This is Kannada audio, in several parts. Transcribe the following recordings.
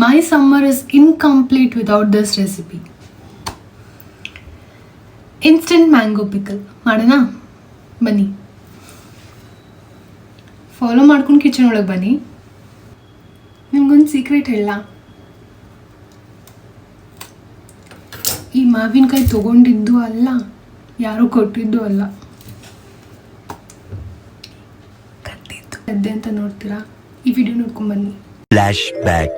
My summer is incomplete without this recipe. Instant mango pickle. ಮಾಡೋಣ ಬನ್ನಿ, ಫಾಲೋ ಮಾಡ್ಕೊಂಡು ಕಿಚನ್ ಒಳಗೆ ಬನ್ನಿ. ನಿಮ್ಗೊಂದು ಸೀಕ್ರೆಟ್ ಹೇಳ, ಈ ಮಾವಿನಕಾಯಿ ತೊಗೊಂಡಿದ್ದು ಅಲ್ಲ, ಯಾರೋ ಕೊಟ್ಟಿದ್ದು ಅಲ್ಲ, ಕದ್ದೆ ಅಂತ ನೋಡ್ತೀರಾ? ಈ ವಿಡಿಯೋ ನೋಡ್ಕೊಂಡು ಬನ್ನಿ. ಫ್ಲಾಶ್ಬ್ಯಾಕ್.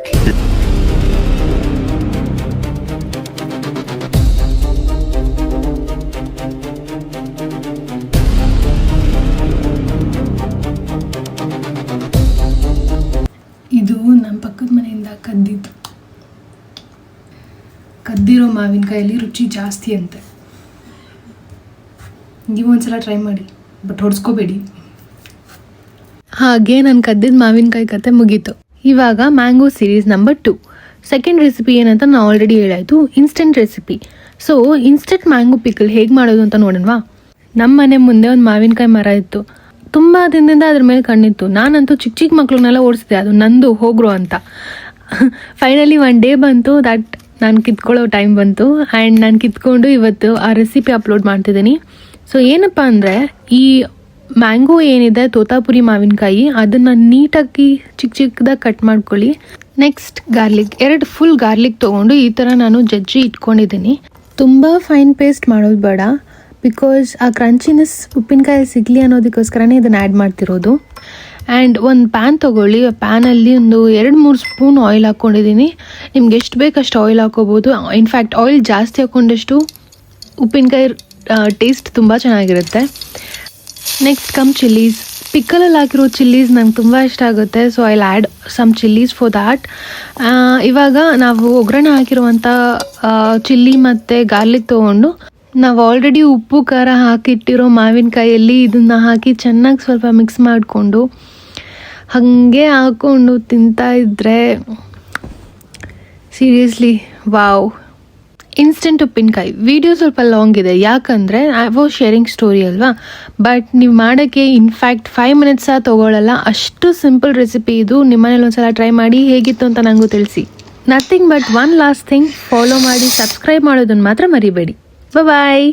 ಇದು ನಮ್ಮ ಪಕ್ಕದ ಮನೆಯಿಂದ ಕದ್ದಿರೋ ಮಾವಿನಕಾಯಲ್ಲಿ ರುಚಿ ಜಾಸ್ತಿ ಅಂತೆ. ನೀವು ಒಂದ್ಸಲ ಟ್ರೈ ಮಾಡಿ, ಬಟ್ ಹೊಡ್ಸ್ಕೋಬೇಡಿ. ಹಾಗೆ ನಾನು ಕದ್ದಿದ್ದ ಮಾವಿನಕಾಯಿ ಕತೆ ಮುಗೀತು. ಇವಾಗ mango series number 2 second recipe ಏನಂತ ನಾನು ಆಲ್ರೆಡಿ ಹೇಳಾಯಿತು, instant recipe. So instant mango pickle ಹೇಗೆ ಮಾಡೋದು ಅಂತ ನೋಡೋಣವಾ? ನಮ್ಮ ಮನೆ ಮುಂದೆ ಒಂದು ಮಾವಿನಕಾಯಿ ಮರ ಇತ್ತು. ತುಂಬ ದಿನದಿಂದ ಅದ್ರ ಮೇಲೆ ಕಣ್ಣಿತ್ತು. ನಾನಂತೂ ಚಿಕ್ಕ ಚಿಕ್ಕ ಮಕ್ಳನ್ನೆಲ್ಲ ಓಡಿಸಿದೆ, ಅದು ನಂದು ಹೋಗ್ರು ಅಂತ. ಫೈನಲಿ ಒನ್ ಡೇ ಬಂತು, ದಟ್ ನಾನು ಕಿತ್ಕೊಳ್ಳೋ ಟೈಮ್ ಬಂತು. ಆ್ಯಂಡ್ ನಾನು ಕಿತ್ಕೊಂಡು ಇವತ್ತು ಆ ರೆಸಿಪಿ ಅಪ್ಲೋಡ್ ಮಾಡ್ತಿದ್ದೀನಿ. ಸೊ ಏನಪ್ಪ ಅಂದರೆ, ಈ ಮ್ಯಾಂಗೋ ಏನಿದೆ ತೋತಾಪುರಿ ಮಾವಿನಕಾಯಿ, ಅದನ್ನು ನೀಟಾಗಿ ಚಿಕ್ಕ ಚಿಕ್ಕದಾಗಿ ಕಟ್ ಮಾಡ್ಕೊಳ್ಳಿ. ನೆಕ್ಸ್ಟ್ ಗಾರ್ಲಿಕ್, 2 ಫುಲ್ ಗಾರ್ಲಿಕ್ ತೊಗೊಂಡು ಈ ಥರ ನಾನು ಜಜ್ಜಿ ಇಟ್ಕೊಂಡಿದ್ದೀನಿ. ತುಂಬ ಫೈನ್ ಪೇಸ್ಟ್ ಮಾಡೋದು ಬೇಡ, ಬಿಕಾಸ್ ಆ ಕ್ರಂಚಿನೆಸ್ ಉಪ್ಪಿನಕಾಯಲ್ಲಿ ಸಿಗಲಿ ಅನ್ನೋದಕ್ಕೋಸ್ಕರನೇ ಇದನ್ನು ಆ್ಯಡ್ ಮಾಡ್ತಿರೋದು. ಆ್ಯಂಡ್ ಒಂದು ಪ್ಯಾನ್ ತೊಗೊಳ್ಳಿ. ಆ ಪ್ಯಾನಲ್ಲಿ ಒಂದು 2-3 ಸ್ಪೂನ್ ಆಯಿಲ್ ಹಾಕ್ಕೊಂಡಿದ್ದೀನಿ. ನಿಮ್ಗೆ ಎಷ್ಟು ಬೇಕಷ್ಟು ಆಯಿಲ್ ಹಾಕ್ಕೋಬೋದು. ಇನ್ಫ್ಯಾಕ್ಟ್ ಆಯಿಲ್ ಜಾಸ್ತಿ ಹಾಕ್ಕೊಂಡಷ್ಟು ಉಪ್ಪಿನಕಾಯಿ ಟೇಸ್ಟ್ ತುಂಬ ಚೆನ್ನಾಗಿರುತ್ತೆ. Next chillies. ಪಿಕ್ಕಲಲ್ಲಿ ಹಾಕಿರೋ ಚಿಲ್ಲೀಸ್ ನಂಗೆ ತುಂಬ ಇಷ್ಟ ಆಗುತ್ತೆ. So I will add some chillies for that. ಇವಾಗ ನಾವು ಒಗ್ಗರಣೆ ಹಾಕಿರುವಂಥ ಚಿಲ್ಲಿ ಮತ್ತು ಗಾರ್ಲಿಕ್ ತೊಗೊಂಡು ನಾವು ಆಲ್ರೆಡಿ ಉಪ್ಪು ಖಾರ ಹಾಕಿಟ್ಟಿರೋ ಮಾವಿನಕಾಯಲ್ಲಿ ಇದನ್ನು ಹಾಕಿ ಚೆನ್ನಾಗಿ ಸ್ವಲ್ಪ ಮಿಕ್ಸ್ ಮಾಡಿಕೊಂಡು ಹಾಗೆ ಹಾಕ್ಕೊಂಡು ತಿಂತಾ ಇದ್ದರೆ ಸೀರಿಯಸ್ಲಿ ವಾವ್. ಇನ್ಸ್ಟೆಂಟ್ ಉಪ್ಪಿನಕಾಯಿ ವಿಡಿಯೋ ಸ್ವಲ್ಪ ಲಾಂಗ್ ಇದೆ, ಯಾಕಂದರೆ ಐ ವಾಸ್ ಶೇರಿಂಗ್ ಸ್ಟೋರಿ ಅಲ್ವಾ. ಬಟ್ ನೀವು ಮಾಡೋಕ್ಕೆ ಇನ್ಫ್ಯಾಕ್ಟ್ 5 ಮಿನಿಟ್ಸ್ ತೊಗೊಳ್ಳಲ್ಲ, ಅಷ್ಟು ಸಿಂಪಲ್ ರೆಸಿಪಿ ಇದು. ನಿಮ್ಮನೇಲಿ ಒಂದ್ಸಲ ಟ್ರೈ ಮಾಡಿ, ಹೇಗಿತ್ತು ಅಂತ ನನಗೂ ತಿಳಿಸಿ. Nothing but one last thing, follow ಮಾಡಿ, ಸಬ್ಸ್ಕ್ರೈಬ್ ಮಾಡೋದನ್ನು ಮಾತ್ರ ಮರಿಬೇಡಿ. ಬಾಯ್.